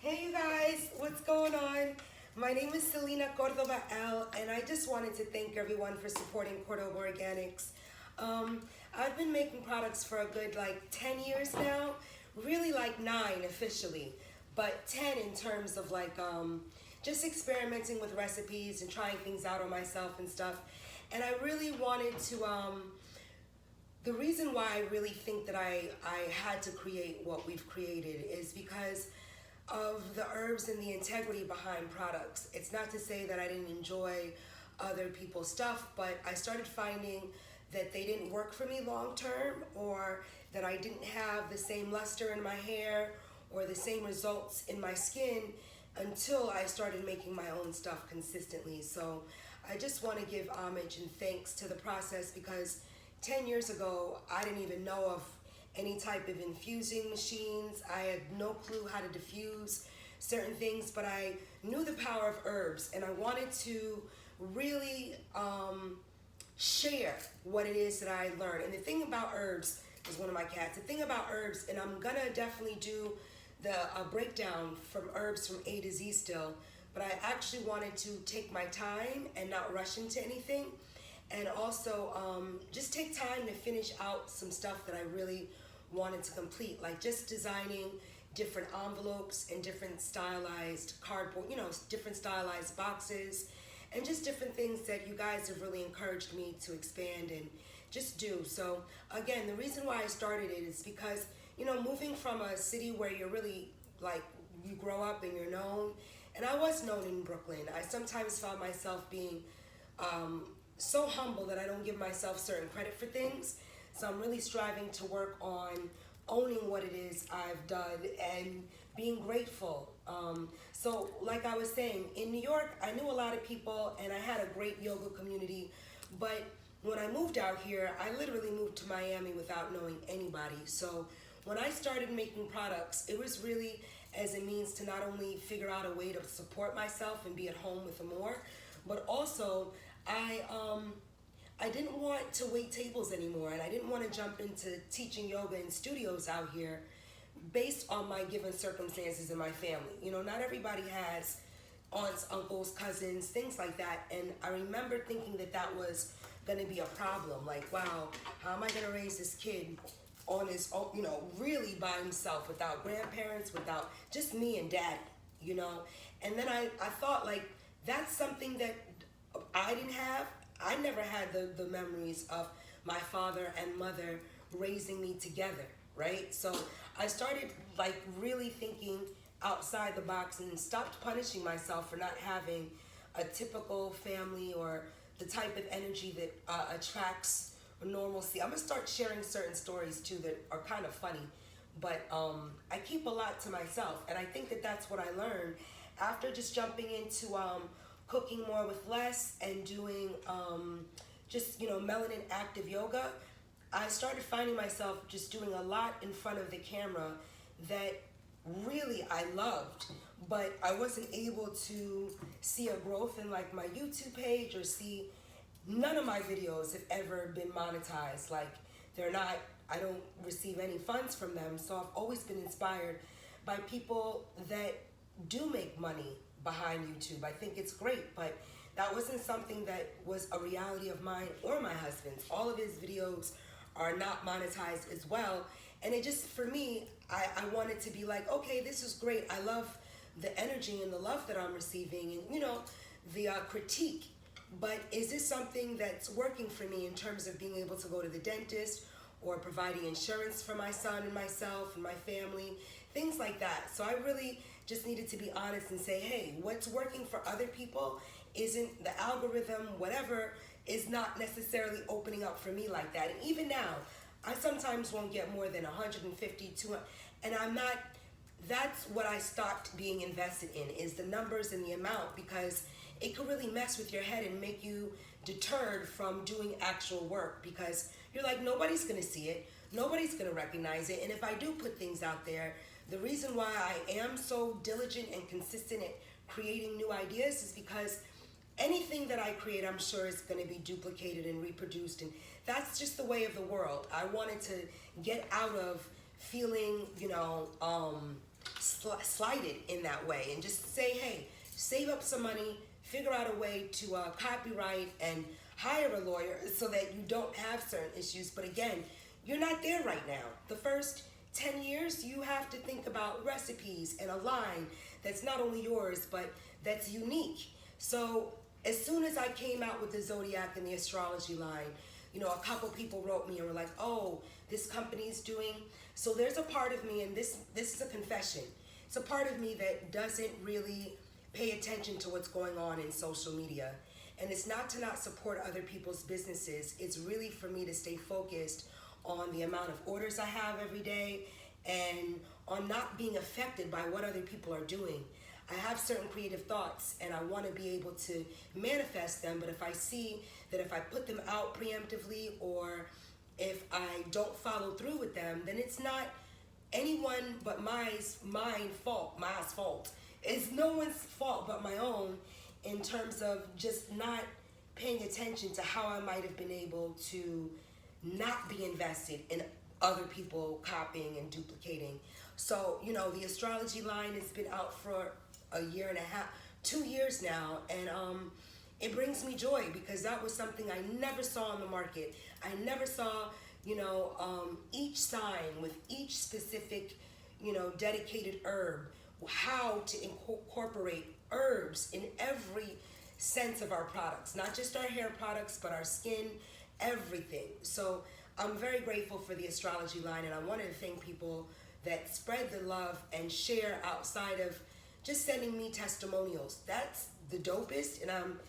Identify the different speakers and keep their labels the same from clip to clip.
Speaker 1: Hey you guys, what's going on? My name is Celina Cordoba L, and I just wanted to thank everyone for supporting Cordoba Organics. I've been making products for a good 10 years now, really 9 officially, but 10 in terms of just experimenting with recipes and trying things out on myself and stuff. And I really wanted to, the reason why I really think that I had to create what we've created is because of the herbs and the integrity behind products. It's not to say that I didn't enjoy other people's stuff, but I started finding that they didn't work for me long term, or that I didn't have the same luster in my hair or the same results in my skin until I started making my own stuff consistently. So I just want to give homage and thanks to the process, because 10 years ago I didn't even know of any type of infusing machines. I had no clue how to diffuse certain things, but I knew the power of herbs, and I wanted to really share what it is that I learned. And the thing about herbs is one of my cats. The thing about herbs, and I'm gonna definitely do the breakdown from herbs from A to Z still, but I actually wanted to take my time and not rush into anything, and also just take time to finish out some stuff that I really wanted to complete, like just designing different envelopes and different stylized cardboard, different stylized boxes, and just different things that you guys have really encouraged me to expand and just do. So again, the reason why I started it is because, moving from a city where you're really you grow up and you're known, and I was known in Brooklyn, I sometimes found myself being so humble that I don't give myself certain credit for things. So I'm really striving to work on owning what it is I've done and being grateful. So like I was saying, in New York, I knew a lot of people and I had a great yoga community. But when I moved out here, I literally moved to Miami without knowing anybody. So when I started making products, it was really as a means to not only figure out a way to support myself and be at home with more, but also I didn't want to wait tables anymore, and I didn't want to jump into teaching yoga in studios out here based on my given circumstances in my family. Not everybody has aunts, uncles, cousins, things like that, and I remember thinking that that was going to be a problem. Like, wow, how am I going to raise this kid on his own, really by himself, without grandparents, without just me and daddy, And then I thought, that's something that I didn't have. I never had the memories of my father and mother raising me together, right? So I started really thinking outside the box and stopped punishing myself for not having a typical family or the type of energy that attracts normalcy. I'm gonna start sharing certain stories too that are kind of funny, but I keep a lot to myself, and I think that that's what I learned after just jumping into cooking more with less and doing just melanin active yoga. I started finding myself just doing a lot in front of the camera that really I loved, but I wasn't able to see a growth in my YouTube page, or see none of my videos have ever been monetized. They're not, I don't receive any funds from them. So I've always been inspired by people that do make money behind YouTube. I think it's great, but that wasn't something that was a reality of mine or my husband's. All of his videos are not monetized as well. And it just, for me, I wanted to be okay, this is great. I love the energy and the love that I'm receiving, and the critique. But is this something that's working for me in terms of being able to go to the dentist, or providing insurance for my son and myself and my family, things like that. So I really just needed to be honest and say, hey, what's working for other people isn't, the algorithm, whatever, is not necessarily opening up for me like that. And even now, I sometimes won't get more than 150, 200, and I'm not, that's what I stopped being invested in, is the numbers and the amount, because it could really mess with your head and make you deterred from doing actual work, because you're nobody's gonna see it, nobody's gonna recognize it. And if I do put things out there, the reason why I am so diligent and consistent at creating new ideas is because anything that I create, I'm sure is going to be duplicated and reproduced, and that's just the way of the world. I wanted to get out of feeling, slighted in that way, and just say, hey, save up some money, figure out a way to copyright and hire a lawyer so that you don't have certain issues. But again, you're not there right now. The first 10 years, you have to think about recipes and a line that's not only yours, but that's unique. So as soon as I came out with the Zodiac and the astrology line, you know, a couple people wrote me and were like, oh, this company's doing. So there's a part of me, and this is a confession. It's a part of me that doesn't really pay attention to what's going on in social media. And it's not to not support other people's businesses. It's really for me to stay focused on the amount of orders I have every day and on not being affected by what other people are doing. I have certain creative thoughts and I want to be able to manifest them, but if I see that if I put them out preemptively or if I don't follow through with them, then it's not anyone but my fault. It's no one's fault but my own, in terms of just not paying attention to how I might have been able to not be invested in other people copying and duplicating. So, you know, the astrology line has been out for a year and a half, 2 years now, and it brings me joy because that was something I never saw on the market. I never saw, you know, each sign with each specific, you know, dedicated herb, how to incorporate herbs in every sense of our products, not just our hair products, but our skin, everything. So I'm very grateful for the astrology line, and I wanted to thank people that spread the love and share outside of just sending me testimonials. That's the dopest, and I'm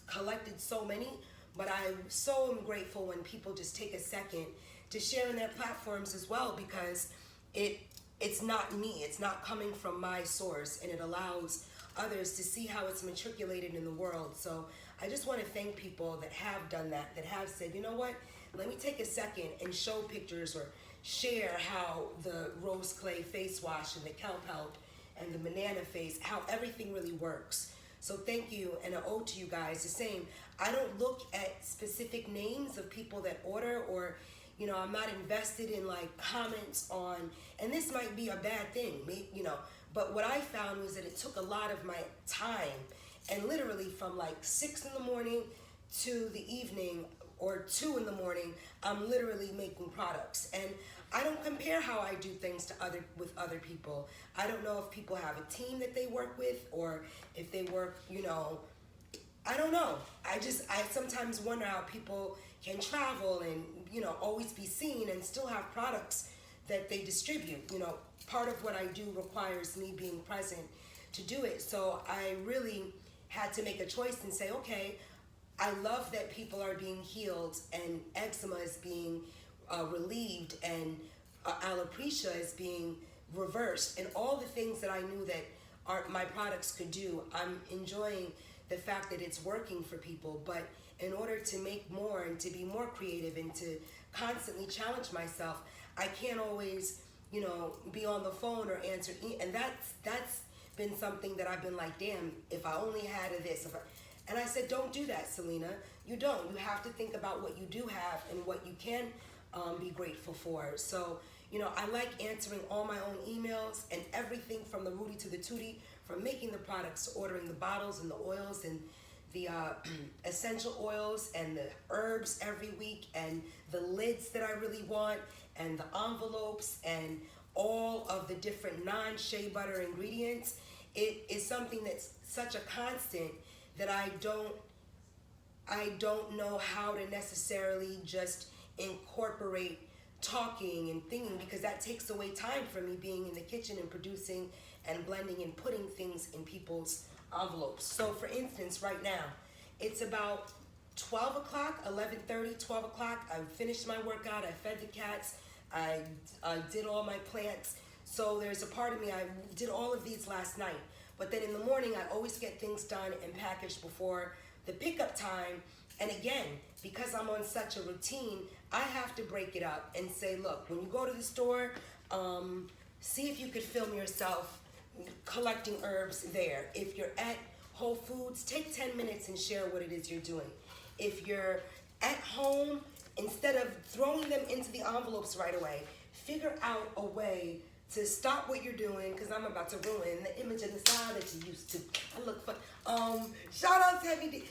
Speaker 1: collected so many, but I so am grateful when people just take a second to share in their platforms as well, because it's not me, it's not coming from my source, and it allows others to see how it's matriculated in the world. So I just want to thank people that have done that, that have said, you know what, let me take a second and show pictures or share how the rose clay face wash and the kelp help and the banana face, how everything really works. So thank you, and an ode to you guys. The same, I don't look at specific names of people that order, or, you know, I'm not invested in like comments on, and this might be a bad thing, you know, but what I found was that it took a lot of my time, and literally from like 6 in the morning to the evening or 2 in the morning, I'm literally making products. And I don't compare how I do things to with other people. I don't know if people have a team that they work with, or if they work, you know, I don't know. I sometimes wonder how people can travel and, you know, always be seen and still have products that they distribute. You know, part of what I do requires me being present to do it. So I really had to make a choice and say, okay, I love that people are being healed and eczema is being relieved, and alopecia is being reversed, and all the things that I knew that my products could do. I'm enjoying the fact that it's working for people, but in order to make more and to be more creative and to constantly challenge myself, I can't always, you know, be on the phone or answer, and that's been something that I've been like, damn, if I only had this. And I said, don't do that, Celina. You don't. You have to think about what you do have and what you can be grateful for. So, you know, I like answering all my own emails and everything from the Rudy to the Tootie, from making the products to ordering the bottles and the oils and the essential oils and the herbs every week, and the lids that I really want, and the envelopes, and all of the different non-shea butter ingredients. It is something that's such a constant that I don't know how to necessarily just incorporate talking and thinking, because that takes away time for me being in the kitchen and producing and blending and putting things in people's envelopes. So for instance, right now, it's about 12 o'clock, 11:30, 12 o'clock. I finished my workout, I fed the cats, I did all my plants. So there's a part of me, I did all of these last night. But then in the morning, I always get things done and packaged before the pickup time. And again, because I'm on such a routine, I have to break it up and say, look, when you go to the store, see if you could film yourself collecting herbs there. If you're at Whole Foods, take 10 minutes and share what it is you're doing. If you're at home, instead of throwing them into the envelopes right away, figure out a way to stop what you're doing, because I'm about to ruin the image of the side that you used to. I look fun. Shout out to Heavy D.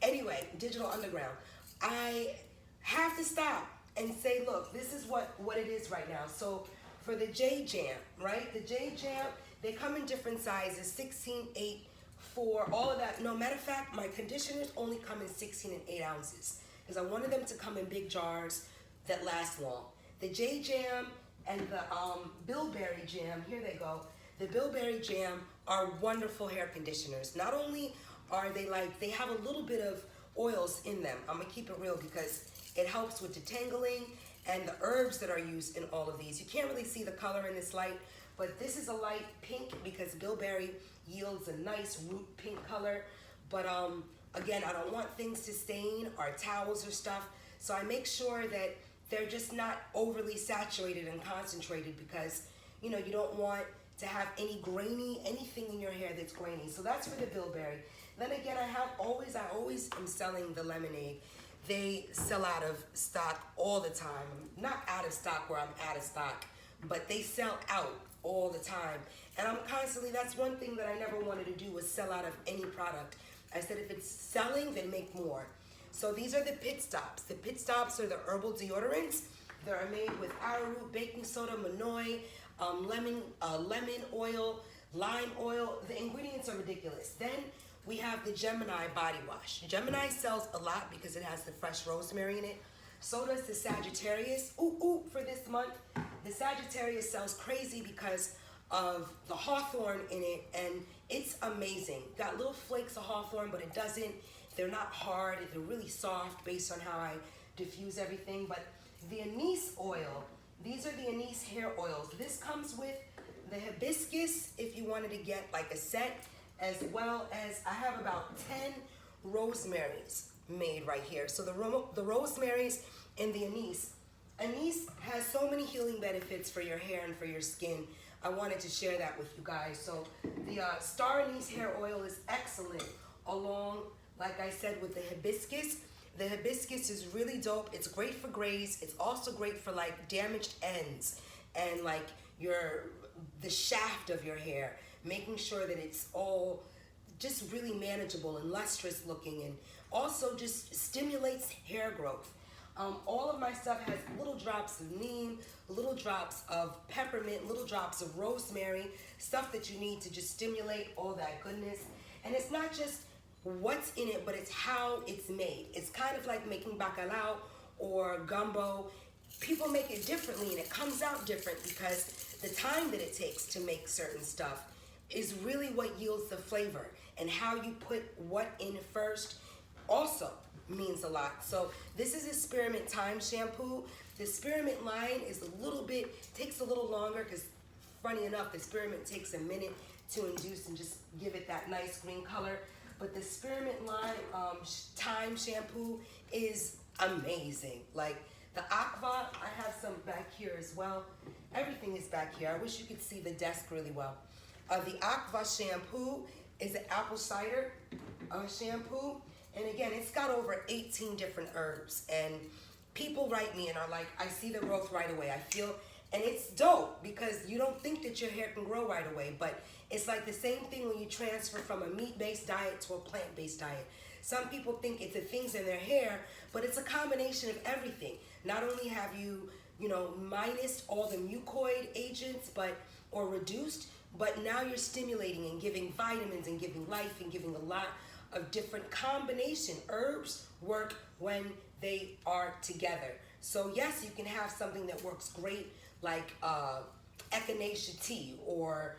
Speaker 1: Anyway, Digital Underground. I have to stop and say, look, this is what it is right now. So for the J Jam, right? The J Jam, they come in different sizes, 16, 8, 4, all of that. No, matter of fact, my conditioners only come in 16 and 8 ounces because I wanted them to come in big jars that last long. The J Jam and the Bilberry Jam, here they go. The Bilberry Jam are wonderful hair conditioners. Not only are they they have a little bit of oils in them. I'm gonna keep it real because it helps with detangling and the herbs that are used in all of these. You can't really see the color in this light, but this is a light pink because Bilberry yields a nice root pink color. But again, I don't want things to stain our towels or stuff, so I make sure that they're just not overly saturated and concentrated because, you know, you don't want to have anything in your hair that's grainy. So that's for the Bilberry. Then again, I always am selling the lemonade. They sell out of stock all the time. Not out of stock where I'm out of stock, but they sell out all the time. And I'm constantly, that's one thing that I never wanted to do was sell out of any product. I said if it's selling, then make more. So these are the pit stops. The pit stops are the herbal deodorants. They're made with arrowroot, baking soda, manoi, lemon oil, lime oil. The ingredients are ridiculous. Then we have the Gemini body wash. Gemini sells a lot because it has the fresh rosemary in it. So does the Sagittarius. For this month. The Sagittarius sells crazy because of the hawthorn in it, and it's amazing. Got little flakes of hawthorn, but it doesn't. They're not hard. They're really soft based on how I diffuse everything. But the anise oil, these are the anise hair oils. This comes with the hibiscus if you wanted to get like a set, as well as I have about 10 rosemaries made right here. So the rosemaries and the anise. Anise has so many healing benefits for your hair and for your skin. I wanted to share that with you guys. So the star anise hair oil is excellent along, like I said, with the hibiscus. The hibiscus is really dope. It's great for grays. It's also great for like damaged ends and like the shaft of your hair, making sure that it's all just really manageable and lustrous looking, and also just stimulates hair growth. All of my stuff has little drops of neem, little drops of peppermint, little drops of rosemary, stuff that you need to just stimulate all that goodness. And it's not just what's in it, but it's how it's made. It's kind of like making bacalao or gumbo. People make it differently and it comes out different because the time that it takes to make certain stuff is really what yields the flavor, and how you put what in first also means a lot. So this is a Spearmint Time shampoo. The Spearmint line is takes a little longer because funny enough, the Spearmint takes a minute to induce and just give it that nice green color. But the Spearmint line Time shampoo is amazing. Like the Aqua, I have some back here as well. Everything is back here. I wish you could see the desk really well. The Aqua Shampoo is an apple cider shampoo. And again, it's got over 18 different herbs. And people write me and are like, I see the growth right away. I feel, and it's dope because you don't think that your hair can grow right away. But it's like the same thing when you transfer from a meat-based diet to a plant-based diet. Some people think it's the things in their hair, but it's a combination of everything. Not only have you minus all the mucoid agents, or reduced, but now you're stimulating and giving vitamins and giving life and giving a lot of different combination. Herbs work when they are together. So yes, you can have something that works great like echinacea tea or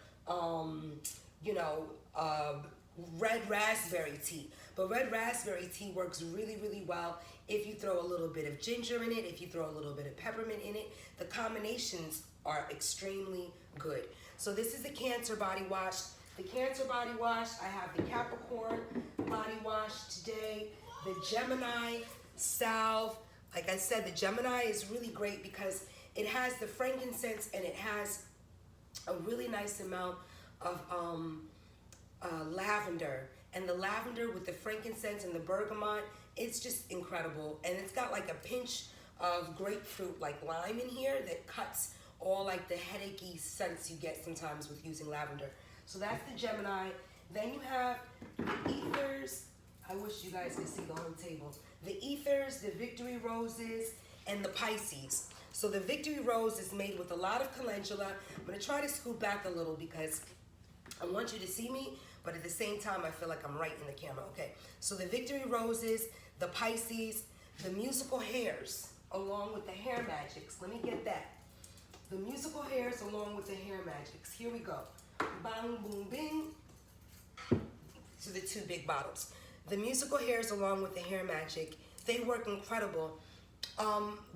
Speaker 1: red raspberry tea. But red raspberry tea works really, really well if you throw a little bit of ginger in it, if you throw a little bit of peppermint in it. The combinations are extremely good. So this is the Cancer Body Wash. The Cancer Body Wash, I have the Capricorn Body Wash today, the Gemini Salve. Like I said, the Gemini is really great because it has the frankincense and it has a really nice amount of lavender. And the lavender with the frankincense and the bergamot, it's just incredible. And it's got like a pinch of grapefruit, like lime in here that cuts all like the headachy scents you get sometimes with using lavender. So that's the Gemini. Then you have the ethers. I wish you guys could see the whole table. The ethers, the Victory Roses, and the Pisces. So the Victory Rose is made with a lot of calendula. I'm gonna try to scoot back a little because I want you to see me, but at the same time, I feel like I'm right in the camera. Okay, so the Victory Roses, the Pisces, the musical hairs, along with the hair magics. Let me get that. The musical hairs along with the hair magics. Here we go. Bang, boom, bing. So the two big bottles. The musical hairs along with the hair magic, they work incredible.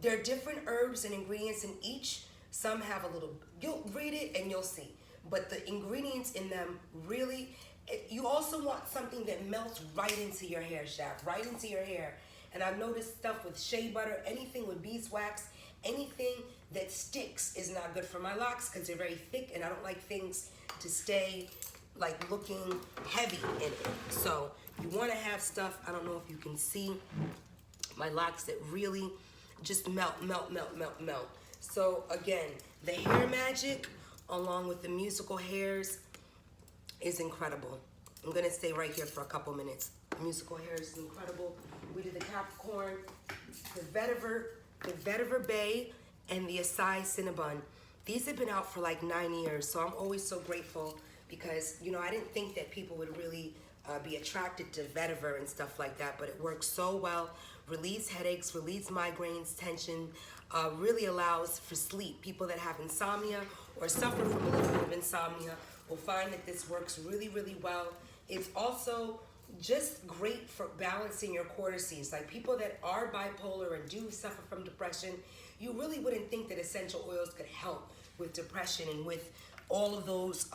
Speaker 1: There are different herbs and ingredients in each. Some have a little, you'll read it and you'll see. But the ingredients in them really, you also want something that melts right into your hair shaft, right into your hair. And I've noticed stuff with shea butter, anything with beeswax, anything that sticks is not good for my locks because they're very thick and I don't like things to stay like looking heavy in it. So you want to have stuff, I don't know if you can see my locks, that really just melt. So again, the hair magic along with the musical hairs is incredible. I'm gonna stay right here for a couple minutes. The musical hairs is incredible. We did the Capricorn, the vetiver bay, and the acai cinnabon. These have been out for like 9 years, so I'm always so grateful because, you know, I didn't think that people would really be attracted to vetiver and stuff like that, but it works so well. Relieves headaches, relieves migraines, tension, really allows for sleep. People that have insomnia or suffer from a little bit of insomnia will find that this works really, really well. It's also just great for balancing your cortices. Like people that are bipolar and do suffer from depression, you really wouldn't think that essential oils could help with depression and with all of those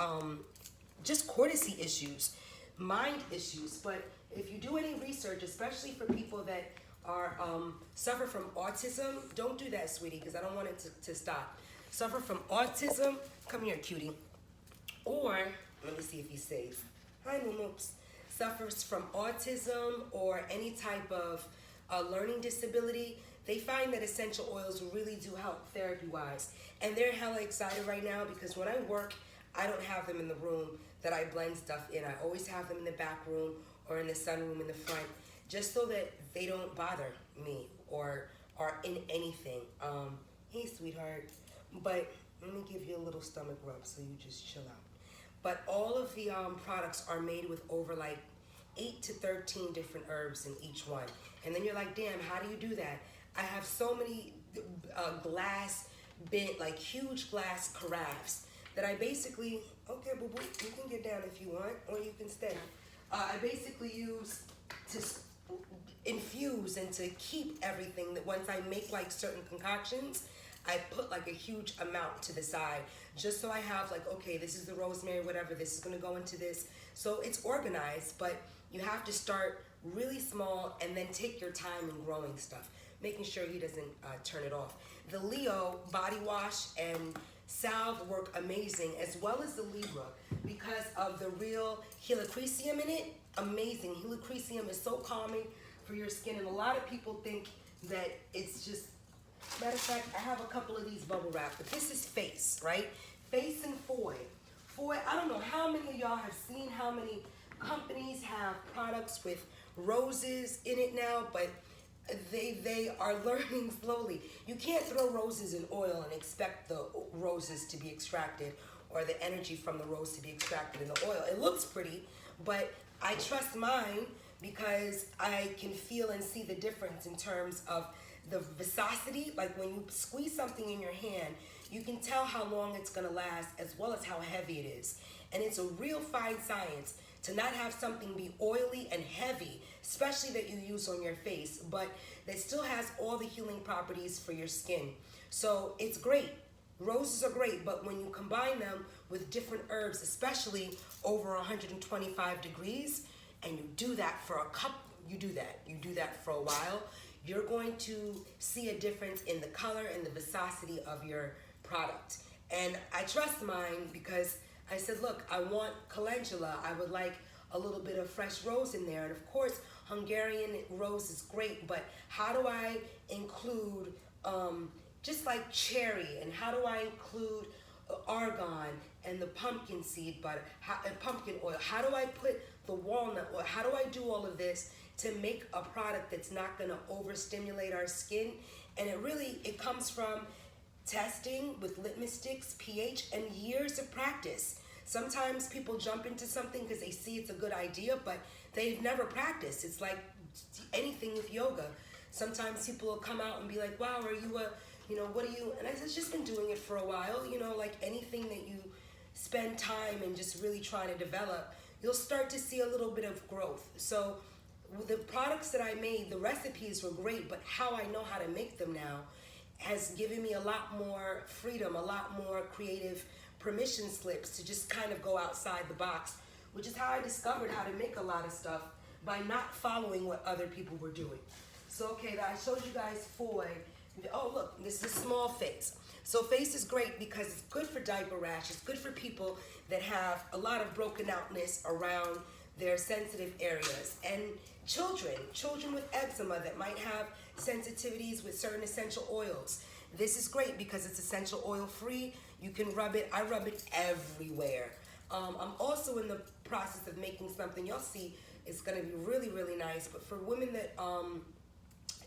Speaker 1: just cortisy issues, mind issues. But if you do any research, especially for people that are suffer from autism, don't do that, sweetie, because I don't want it to stop. Suffer from autism, come here, cutie. Or, let me see if he's safe. Hi, Moops. Suffers from autism or any type of learning disability, they find that essential oils really do help therapy-wise. And they're hella excited right now because when I work, I don't have them in the room that I blend stuff in. I always have them in the back room or in the sunroom in the front, just so that they don't bother me or are in anything. Hey, sweetheart. But let me give you a little stomach rub so you just chill out. But all of the products are made with over like 8 to 13 different herbs in each one. And then you're like, damn, how do you do that? I have so many glass, like huge glass carafes that I basically, okay, boo-boo, you can get down if you want, or you can stay. I basically use to infuse and to keep everything, that once I make like certain concoctions, I put like a huge amount to the side, just so I have like, okay, this is the rosemary, whatever, this is gonna go into this. So it's organized, but you have to start really small and then take your time in growing stuff, making sure he doesn't turn it off. The Leo body wash and salve work amazing, as well as the Libra, because of the real helichrysum in it. Amazing. Helichrysum is so calming for your skin, and a lot of people think that it's just, matter of fact, I have a couple of these bubble wrap, but this is face, right? Face and foy. Foy, I don't know how many of y'all have seen how many companies have products with roses in it now, but they are learning slowly. You can't throw roses in oil and expect the roses to be extracted or the energy from the rose to be extracted in the oil. It looks pretty, but I trust mine because I can feel and see the difference in terms of the viscosity. Like when you squeeze something in your hand, you can tell how long it's gonna last as well as how heavy it is. And it's a real fine science to not have something be oily and heavy, especially that you use on your face, but that still has all the healing properties for your skin. So it's great. Roses are great, but when you combine them with different herbs, especially over 125 degrees, and you do that for you do that for a while, you're going to see a difference in the color and the viscosity of your product. And I trust mine because I said, look, I want calendula. I would like a little bit of fresh rose in there. And of course, Hungarian rose is great, but how do I include just like cherry, and how do I include argan and the pumpkin seed butter and pumpkin oil? How do I put the walnut oil? How do I do all of this to make a product that's not going to overstimulate our skin? And it comes from testing with litmus sticks, pH, and years of practice. Sometimes people jump into something because they see it's a good idea, but they've never practiced. It's like anything with yoga. Sometimes people will come out and be like, wow, are you what do you, and I've just been doing it for a while, like anything that you spend time and just really trying to develop, you'll start to see a little bit of growth. So the products that I made, the recipes were great, but how I know how to make them now has given me a lot more freedom, a lot more creative permission slips to just kind of go outside the box, which is how I discovered how to make a lot of stuff, by not following what other people were doing. So, okay, I showed you guys foil. Oh, look, this is a small face. So face is great because it's good for diaper rash. It's good for people that have a lot of broken outness around their sensitive areas. And children with eczema that might have sensitivities with certain essential oils. This is great because it's essential oil free. You can rub it. I rub it everywhere. I'm also in the process of making something. You'll see it's going to be really, really nice. But for women that,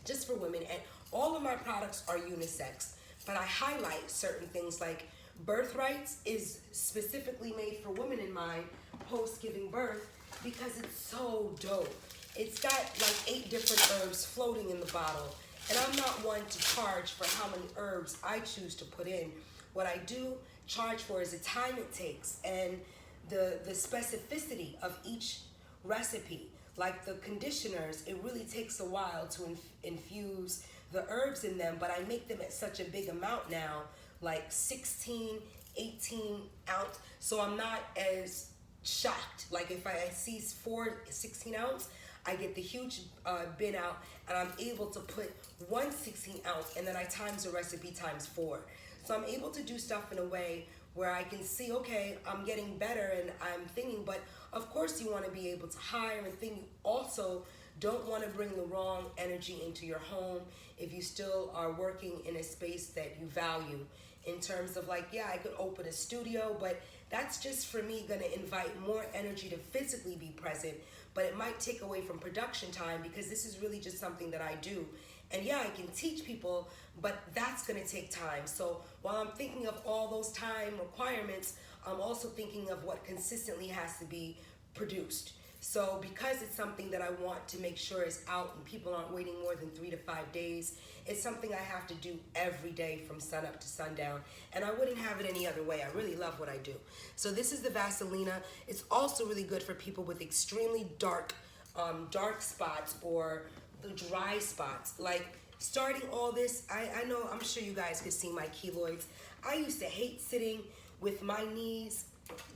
Speaker 1: just for women, and all of my products are unisex. But I highlight certain things like Birthrights is specifically made for women in mind post giving birth because it's so dope. It's got like 8 different herbs floating in the bottle. And I'm not one to charge for how many herbs I choose to put in. What I do charge for is the time it takes and the specificity of each recipe. Like the conditioners, it really takes a while to infuse the herbs in them, but I make them at such a big amount now, like 16, 18 ounce. So I'm not as shocked. Like if I see 4 16 ounce, I get the huge bin out and I'm able to put 1 16 ounce and then I times the recipe times 4. So I'm able to do stuff in a way where I can see, okay, I'm getting better and I'm thinking, but of course you want to be able to hire and think. You also don't want to bring the wrong energy into your home if you still are working in a space that you value, in terms of like, yeah, I could open a studio, but that's just for me going to invite more energy to physically be present, but it might take away from production time because this is really just something that I do. And yeah, I can teach people, but that's going to take time. So while I'm thinking of all those time requirements, I'm also thinking of what consistently has to be produced. So because it's something that I want to make sure is out and people aren't waiting more than 3 to 5 days, it's something I have to do every day from sunup to sundown. And I wouldn't have it any other way. I really love what I do. So this is the Vaselina. It's also really good for people with extremely dark spots or the dry spots. Like starting all this, I know, I'm sure you guys could see my keloids. I used to hate sitting with my knees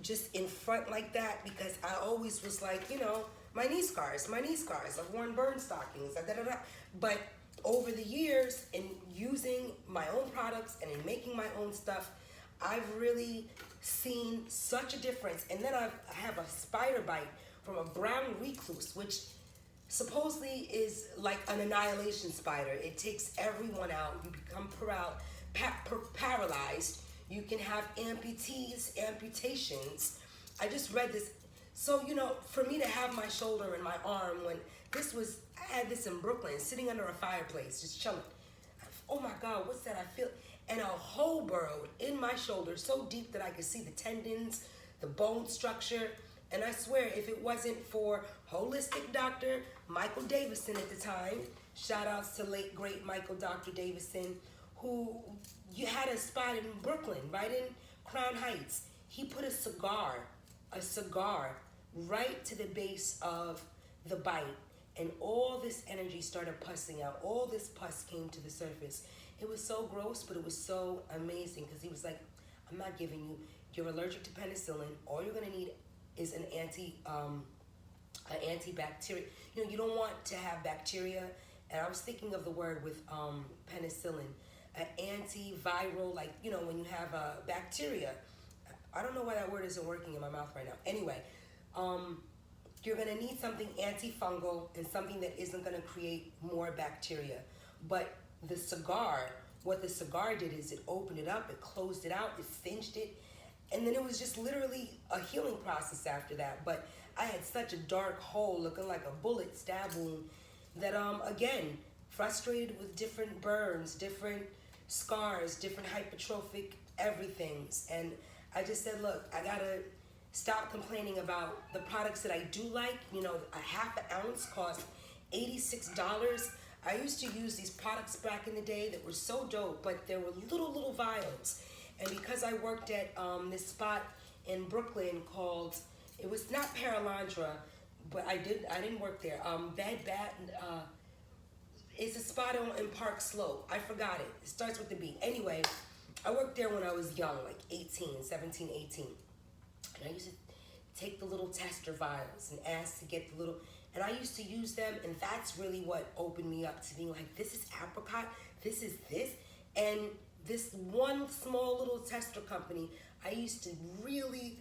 Speaker 1: just in front like that because I always was like, my knee scars. I've worn burn stockings, But over the years, in using my own products and in making my own stuff, I've really seen such a difference. And then I have a spider bite from a brown recluse, which supposedly is like an annihilation spider. It takes everyone out. You become paralyzed. You can have amputations. I just read this. So, for me to have my shoulder and my arm when I had this in Brooklyn, sitting under a fireplace, just chilling. Oh my God, what's that? I feel, and a hole burrowed in my shoulder so deep that I could see the tendons, the bone structure. And I swear, if it wasn't for holistic doctor Michael Davison at the time, shout outs to late great Michael Dr. Davison, who you had a spot in Brooklyn, right in Crown Heights. He put a cigar right to the base of the bite, and all this energy started pussing out. All this pus came to the surface. It was so gross, but it was so amazing because he was like, I'm not giving you, you're allergic to penicillin. All you're gonna need is an antibacterial. You don't want to have bacteria, and I was thinking of the word with penicillin, an antiviral, like, when you have a bacteria. I don't know why that word isn't working in my mouth right now. Anyway, you're gonna need something antifungal and something that isn't gonna create more bacteria. But the cigar what the cigar did is it opened it up, it closed it out, it cinched it, and then it was just literally a healing process after that. But I had such a dark hole looking like a bullet stab wound that, again, frustrated with different burns, different scars, different hypertrophic everythings. And I just said, look, I gotta stop complaining about the products that I do like. You know, a half an ounce cost $86. I used to use these products back in the day that were so dope, but there were little vials. And because I worked at this spot in Brooklyn called, it was not Paralandra, but I didn't work there. It's a spot in Park Slope. I forgot it. It starts with the B. Anyway, I worked there when I was young, like 17, 18. And I used to take the little tester vials and ask to get the little, and I used to use them, and that's really what opened me up to being like, this is apricot, this is this. And this one small little tester company, I used to really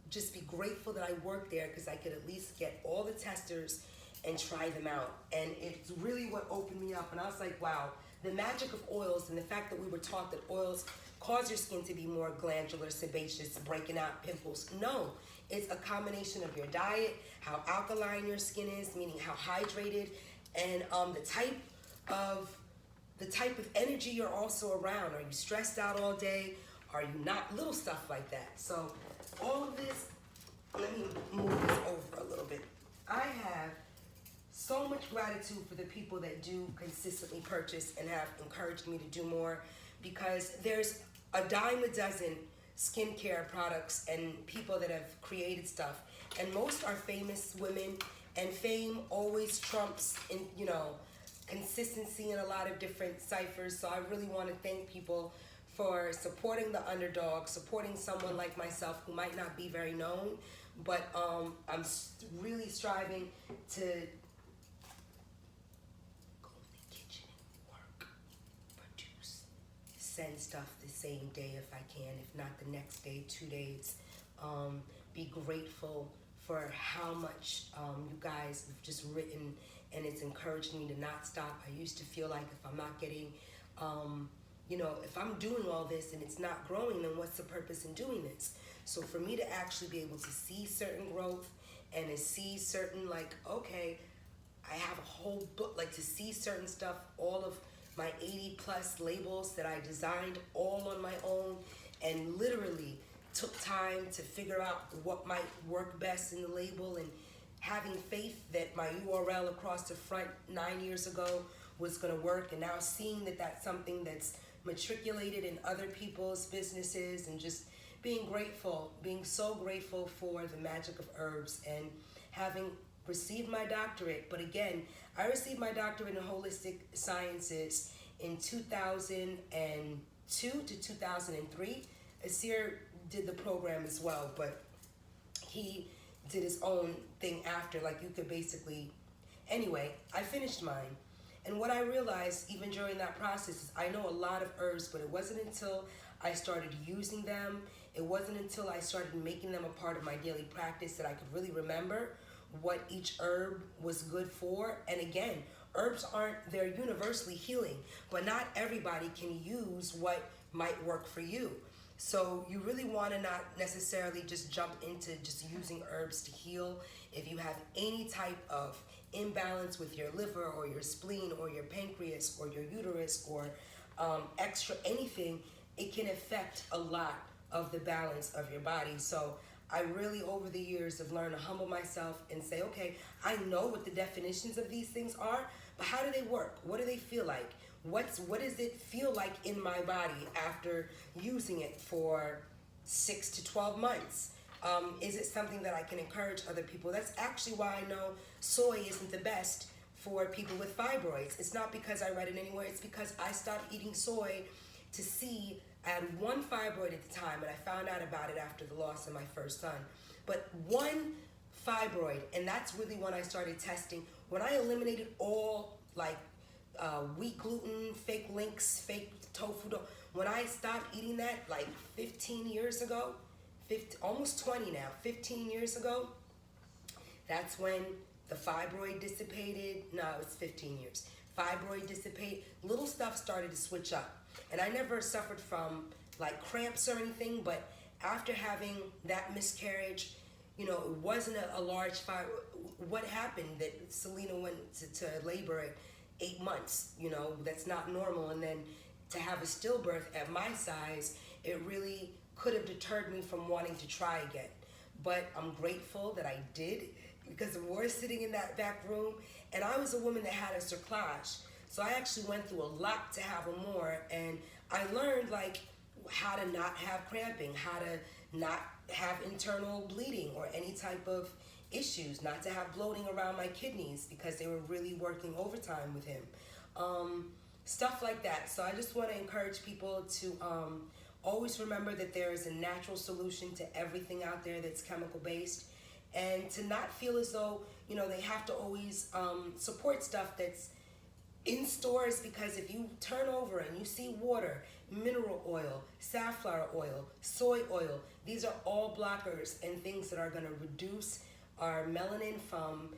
Speaker 1: just be grateful that I worked there because I could at least get all the testers and try them out. And it's really what opened me up. And I was like, wow, the magic of oils and the fact that we were taught that oils cause your skin to be more glandular, sebaceous, breaking out pimples. No, it's a combination of your diet, how alkaline your skin is, meaning how hydrated, and the type of energy you're also around. Are you stressed out all day? Are you not? Little stuff like that. So all of this, let me move this over a little bit. I have so much gratitude for the people that do consistently purchase and have encouraged me to do more, because there's a dime a dozen skincare products and people that have created stuff, and most are famous women, and fame always trumps in, you know, consistency in a lot of different ciphers. So I really want to thank people for supporting the underdog, supporting someone like myself who might not be very known, but I'm really striving to go in the kitchen and work, produce, send stuff the same day if I can, if not the next day, 2 days. Be grateful for how much you guys have just written, and it's encouraged me to not stop. I used to feel like if I'm not getting, you know, if I'm doing all this and it's not growing, then what's the purpose in doing this? So for me to actually be able to see certain growth and to see certain, like, okay, I have a whole book, like to see certain stuff, all of my 80 plus labels that I designed all on my own, and literally took time to figure out what might work best in the label, and having faith that my URL across the front 9 years ago was going to work, and now seeing that that's something that's matriculated in other people's businesses, and just being grateful, being so grateful for the magic of herbs, and having received my doctorate. But again, I received my doctorate in holistic sciences in 2002 to 2003. Asir did the program as well, but he did his own thing after, like you could basically, anyway, I finished mine. And what I realized even during that process is I know a lot of herbs, but it wasn't until I started using them, it wasn't until I started making them a part of my daily practice that I could really remember what each herb was good for. And again, herbs they're universally healing, but not everybody can use what might work for you. So you really want to not necessarily just jump into just using herbs to heal. If you have any type of imbalance with your liver or your spleen or your pancreas or your uterus or extra anything, it can affect a lot of the balance of your body. So I really, over the years, have learned to humble myself and say, okay, I know what the definitions of these things are, but how do they work? What do they feel like? What does it feel like in my body after using it for 6 to 12 months? Is it something that I can encourage other people? That's actually why I know soy isn't the best for people with fibroids. It's not because I read it anywhere. It's because I stopped eating soy to see. I had one fibroid at the time, and I found out about it after the loss of my first son. But one fibroid, and that's really when I started testing. When I eliminated all, like, wheat gluten, fake links, fake tofu, when I stopped eating that, like 15 years ago, almost 20 now, 15 years ago, that's when the fibroid dissipated. No, it's 15 years. Fibroid dissipated. Little stuff started to switch up. And I never suffered from like cramps or anything, but after having that miscarriage, you know, it wasn't a large fire. What happened that Celina went to labor at 8 months, you know, that's not normal. And then to have a stillbirth at my size, it really could have deterred me from wanting to try again. But I'm grateful that I did, because we're sitting in that back room, and I was a woman that had a cerclage. So I actually went through a lot to have a more, and I learned like how to not have cramping, how to not have internal bleeding or any type of issues, not to have bloating around my kidneys because they were really working overtime with him. Stuff like that. So I just want to encourage people to always remember that there is a natural solution to everything out there that's chemical based, and to not feel as though, you know, they have to always support stuff that's in stores, because if you turn over and you see water, mineral oil, safflower oil, soy oil, these are all blockers and things that are going to reduce our melanin from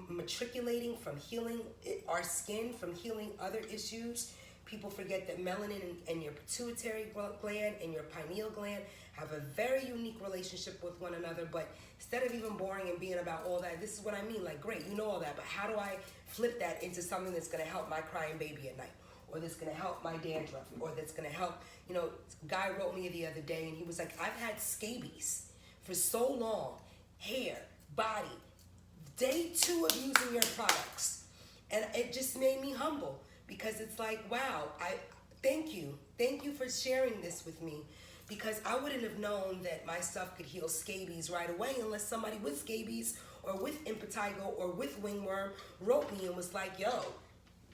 Speaker 1: matriculating, from healing our skin, from healing other issues. People forget that melanin and your pituitary gland and your pineal gland have a very unique relationship with one another. But instead of even boring and being about all that, this is what I mean. Like, great, you know all that, but how do I flip that into something that's going to help my crying baby at night, or that's going to help my dandruff, or that's going to help, you know, guy wrote me the other day and he was like, I've had scabies for so long, hair, body, day 2 of using your products. And it just made me humble, because it's like, wow, I thank you for sharing this with me, because I wouldn't have known that my stuff could heal scabies right away unless somebody with scabies or with impetigo or with wingworm wrote me and was like, yo,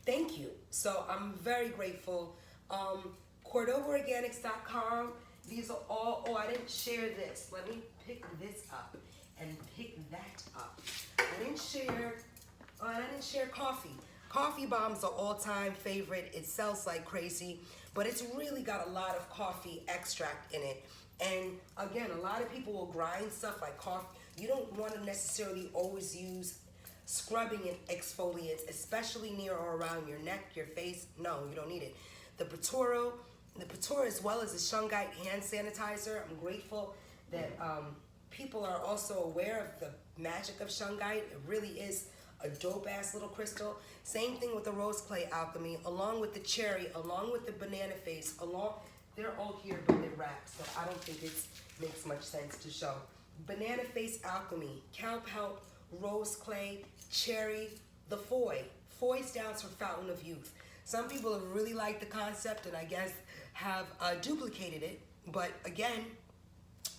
Speaker 1: thank you. So I'm very grateful. CordobaOrganics.com. These are all, oh, I didn't share this. Let me pick this up and pick that up. I didn't share coffee. Coffee Bomb's an all-time favorite. It sells like crazy, but it's really got a lot of coffee extract in it. And again, a lot of people will grind stuff like coffee. You don't want to necessarily always use scrubbing and exfoliants, especially near or around your neck, your face. No, you don't need it. The Putoro as well as the Shungite hand sanitizer. I'm grateful that people are also aware of the magic of Shungite. It really is a dope-ass little crystal. Same thing with the Rose Clay Alchemy, along with the cherry, along with the banana face, they're all here, but they're wrapped, so I don't think it makes much sense to show. Banana Face Alchemy, Calp Help, Rose Clay, Cherry, the Foy. Foy stands for Fountain of Youth. Some people have really liked the concept and I guess have duplicated it, but again,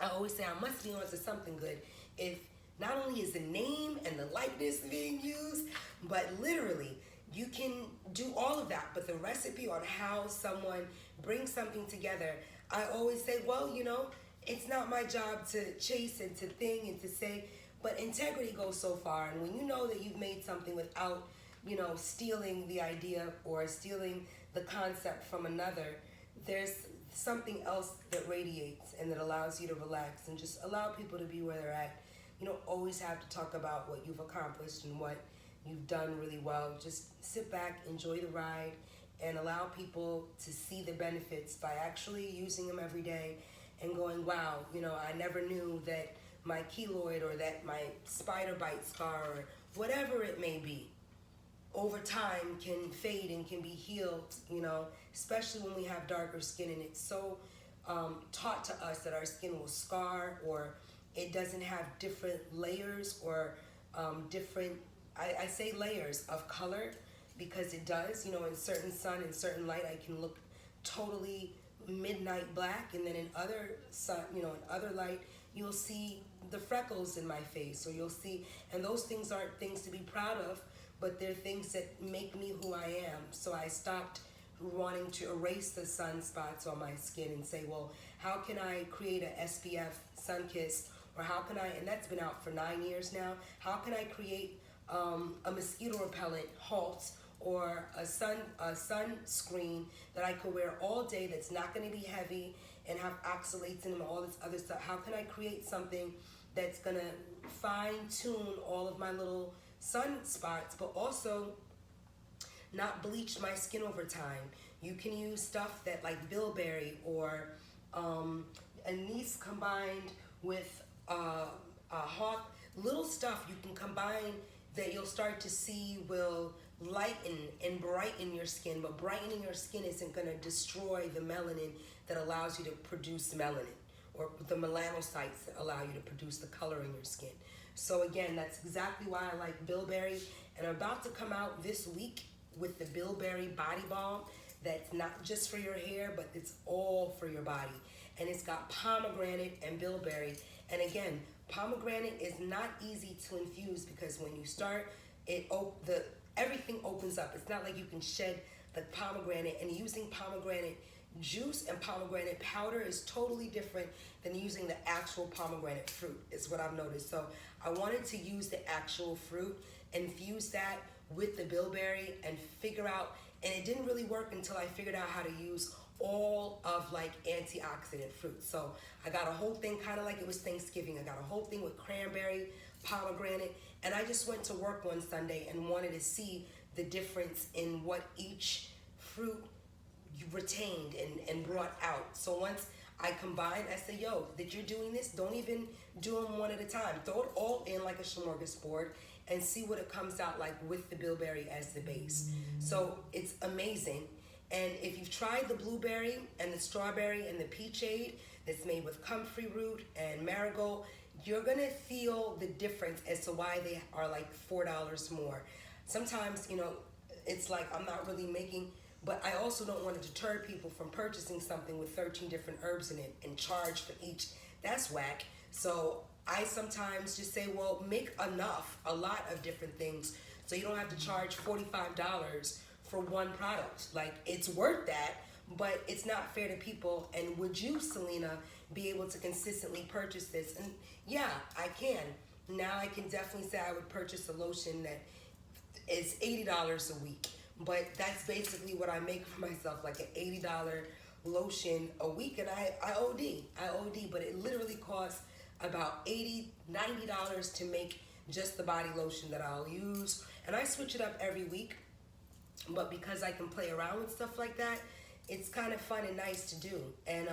Speaker 1: I always say I must be on to something good if not only is the name and the likeness being used, but literally you can do all of that. But the recipe on how someone brings something together, I always say, well, you know, it's not my job to chase and to think and to say, but integrity goes so far. And when you know that you've made something without, you know, stealing the idea or stealing the concept from another, there's something else that radiates and that allows you to relax and just allow people to be where they're at. You don't always have to talk about what you've accomplished and what you've done really well. Just sit back, enjoy the ride, and allow people to see the benefits by actually using them every day and going, wow, you know, I never knew that my keloid or that my spider bite scar or whatever it may be, over time can fade and can be healed, you know, especially when we have darker skin, and it's so taught to us that our skin will scar or it doesn't have different layers or different, I say layers of color because it does, you know, in certain sun and certain light I can look totally midnight black, and then in other sun, you know, in other light you'll see the freckles in my face, or you'll see, and those things aren't things to be proud of, but they're things that make me who I am. So I stopped wanting to erase the sunspots on my skin and say, well, how can I create a SPF sun-kissed, or how can I, and that's been out for 9 years now, how can I create a mosquito repellent halt or a sunscreen that I could wear all day that's not going to be heavy and have oxalates in them and all this other stuff? How can I create something that's going to fine-tune all of my little sunspots, but also not bleach my skin over time? You can use stuff that like bilberry or anise combined with hawk. Little stuff you can combine that you'll start to see will lighten and brighten your skin, but brightening your skin isn't going to destroy the melanin that allows you to produce melanin, or the melanocytes that allow you to produce the color in your skin. So again, that's exactly why I like bilberry, and I'm about to come out this week with the bilberry body balm that's not just for your hair, but it's all for your body. And it's got pomegranate and bilberry. And again, pomegranate is not easy to infuse because when you start, everything opens up. It's not like you can shed the pomegranate, and using pomegranate juice and pomegranate powder is totally different than using the actual pomegranate fruit, is what I've noticed. So I wanted to use the actual fruit, infuse that with the bilberry and figure out, and it didn't really work until I figured out how to use all of like antioxidant fruits. So I got a whole thing, kind of like it was Thanksgiving. I got a whole thing with cranberry, pomegranate, and I just went to work one Sunday and wanted to see the difference in what each fruit retained and brought out. So once I combined, I said, yo, that you're doing this, don't even do them one at a time. Throw it all in like a smorgasbord and see what it comes out like with the bilberry as the base. So it's amazing. And if you've tried the blueberry and the strawberry and the peachade that's made with comfrey root and marigold, you're gonna feel the difference as to why they are like $4 more. Sometimes, you know, it's like I'm not really making, but I also don't want to deter people from purchasing something with 13 different herbs in it and charge for each. That's whack. So I sometimes just say, well, make a lot of different things so you don't have to charge $45 for one product. Like, it's worth that, but it's not fair to people. And would you, Celina, be able to consistently purchase this? And yeah, I can. Now I can definitely say I would purchase a lotion that is $80 a week. But that's basically what I make for myself, like an $80 lotion a week. And I OD, but it literally costs about $80, $90 to make just the body lotion that I'll use. And I switch it up every week. But because I can play around with stuff like that, it's kind of fun and nice to do. And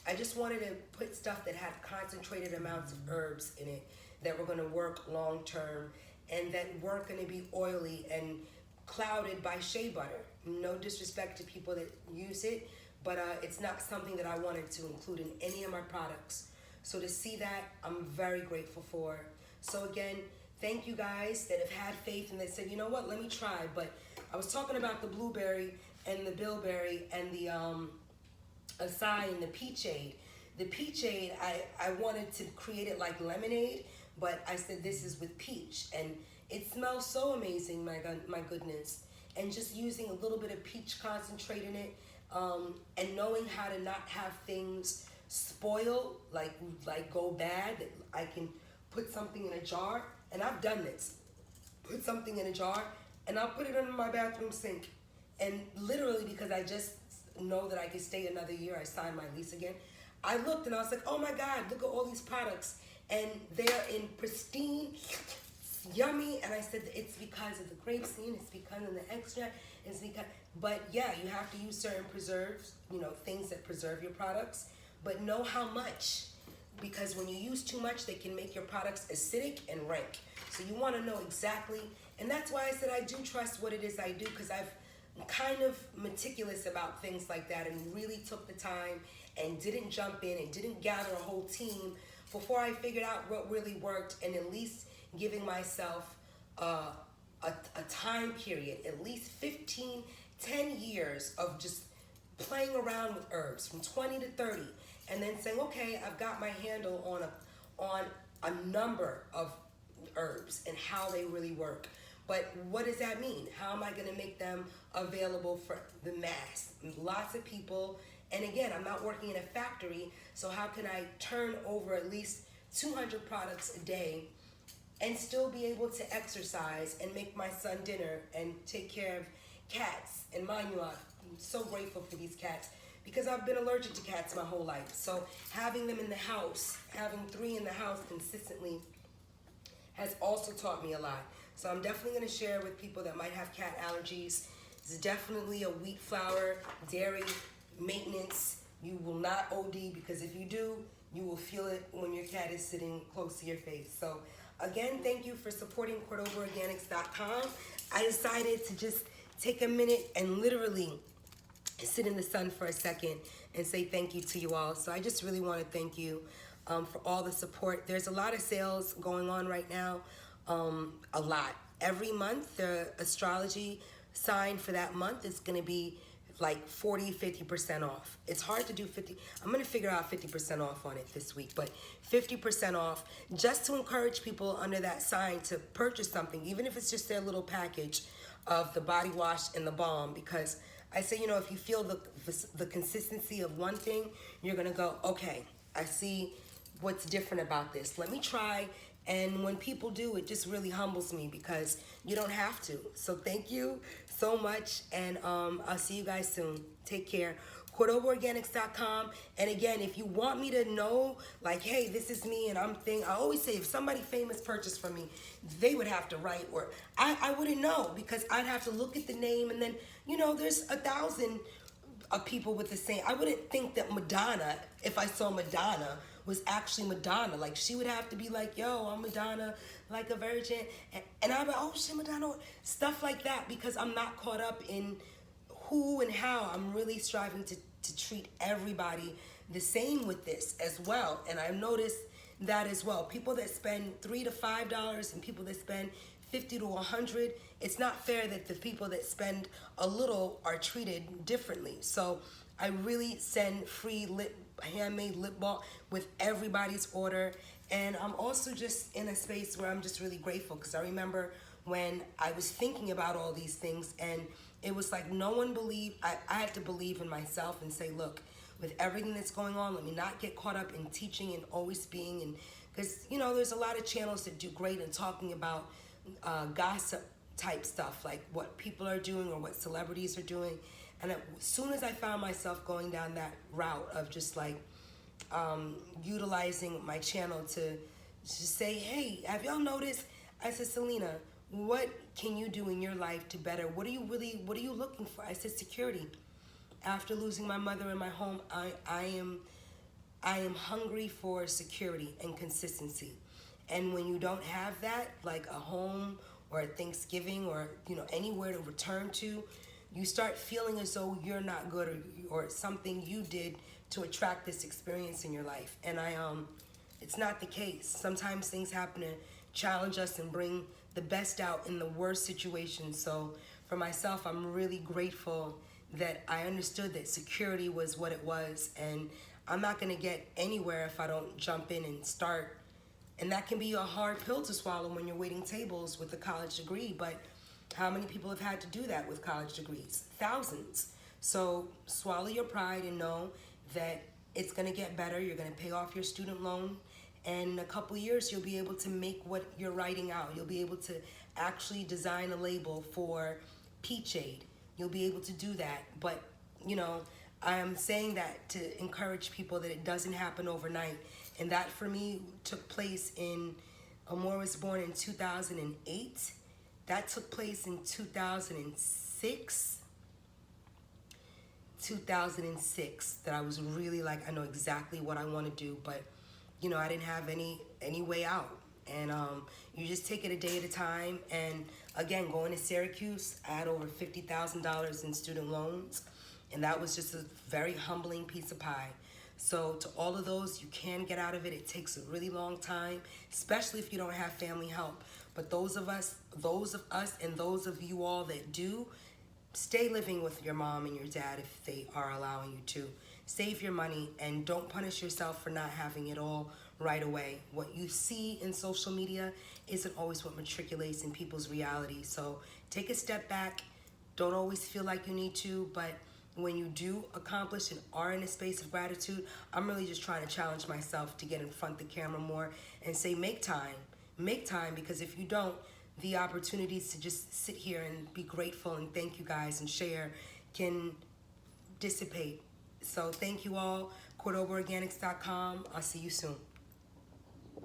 Speaker 1: I just wanted to put stuff that had concentrated amounts of herbs in it that were going to work long term and that weren't going to be oily and clouded by shea butter. No disrespect to people that use it, but it's not something that I wanted to include in any of my products. So to see that, I'm very grateful for. So again, thank you guys that have had faith and that said, you know what, let me try. But I was talking about the blueberry and the bilberry and the acai and the peachade. The peachade, I wanted to create it like lemonade, but I said this is with peach. And it smells so amazing, my goodness. And just using a little bit of peach concentrate in it, and knowing how to not have things spoil, like go bad, that I can put something in a jar. And I've done this. Put something in a jar, and I'll put it under my bathroom sink. And literally, because I just know that I can stay another year, I signed my lease again. I looked and I was like, oh my God, look at all these products. And they're in pristine, yummy. And I said, it's because of the grapeseed, it's because of the extract, it's because, but yeah, you have to use certain preserves, you know, things that preserve your products, but know how much. Because when you use too much, they can make your products acidic and rank. So you want to know exactly, and that's why I said I do trust what it is I do, because I'm kind of meticulous about things like that and really took the time and didn't jump in and didn't gather a whole team before I figured out what really worked, and at least giving myself a time period, at least 15, 10 years of just playing around with herbs from 20 to 30. And then saying, okay, I've got my handle on a number of herbs and how they really work. But what does that mean? How am I going to make them available for the mass? Lots of people. And again, I'm not working in a factory, so how can I turn over at least 200 products a day and still be able to exercise and make my son dinner and take care of cats? And mind you, I'm so grateful for these cats, because I've been allergic to cats my whole life. So having them in the house, having 3 in the house consistently, has also taught me a lot. So I'm definitely gonna share with people that might have cat allergies, It's definitely a wheat flour, dairy maintenance. You will not OD, because if you do, you will feel it when your cat is sitting close to your face. So again, thank you for supporting CordobaOrganics.com. I decided to just take a minute and literally sit in the sun for a second and say thank you to you all. So I just really want to thank you for all the support. There's a lot of sales going on right now, a lot. Every month, the astrology sign for that month is going to be like 40-50% off. It's hard to do 50. I'm going to figure out 50% off on it this week, but 50% off just to encourage people under that sign to purchase something, even if it's just their little package of the body wash and the balm, because I say, you know, if you feel the consistency of one thing, you're going to go, okay, I see what's different about this. Let me try. And when people do, it just really humbles me, because you don't have to. So thank you so much, and I'll see you guys soon. Take care. CordobaOrganics.com. And again, if you want me to know, like, hey, this is me and I always say, if somebody famous purchased from me, they would have to write, or I wouldn't know, because I'd have to look at the name, and then, you know, there's 1,000 people with the same. I wouldn't think that Madonna, if I saw Madonna, was actually Madonna. Like, she would have to be like, yo, I'm Madonna, like a virgin. And I'd be like, oh shit, Madonna. Stuff like that, because I'm not caught up in who and how. I'm really striving to treat everybody the same with this as well. And I've noticed that as well. People that spend $3 to $5 and people that spend $50 to $100, it's not fair that the people that spend a little are treated differently. So I really send free handmade lip balm with everybody's order. And I'm also just in a space where I'm just really grateful, because I remember when I was thinking about all these things, and it was like no one believed. I had to believe in myself and say, look, with everything that's going on, let me not get caught up in teaching and always being, and because, you know, there's a lot of channels that do great in talking about gossip type stuff, like what people are doing or what celebrities are doing. And as soon as I found myself going down that route of just like utilizing my channel to just say, hey, have y'all noticed? I said, Celina, what can you do in your life to better? What are you looking for? I said, security. After losing my mother in my home, I am hungry for security and consistency. And when you don't have that, like a home or a Thanksgiving or, you know, anywhere to return to, you start feeling as though you're not good, or something you did to attract this experience in your life. And it's not the case. Sometimes things happen to challenge us and bring the best out in the worst situations. So for myself, I'm really grateful that I understood that security was what it was, and I'm not gonna get anywhere if I don't jump in and start. And that can be a hard pill to swallow when you're waiting tables with a college degree, but how many people have had to do that with college degrees? Thousands. So swallow your pride and know that it's gonna get better. You're gonna pay off your student loan, and in a couple years, you'll be able to make what you're writing out. You'll be able to actually design a label for Peachade. You'll be able to do that. But, you know, I'm saying that to encourage people that it doesn't happen overnight. And that for me took place Amor was born in 2008. That took place in 2006, that I was really like, I know exactly what I want to do, but, you know, I didn't have any way out. And you just take it a day at a time. And again, going to Syracuse, I had over $50,000 in student loans, and that was just a very humbling piece of pie. So to all of those, you can get out of it. It takes a really long time, especially if you don't have family help. But those of us and those of you all that do, stay living with your mom and your dad if they are allowing you to. Save your money and don't punish yourself for not having it all right away. What you see in social media isn't always what matriculates in people's reality. So take a step back. Don't always feel like you need to, but when you do accomplish and are in a space of gratitude, I'm really just trying to challenge myself to get in front of the camera more and say, make time, because if you don't, the opportunities to just sit here and be grateful and thank you guys and share can dissipate. So thank you all. CordobaOrganics.com. I'll see you soon.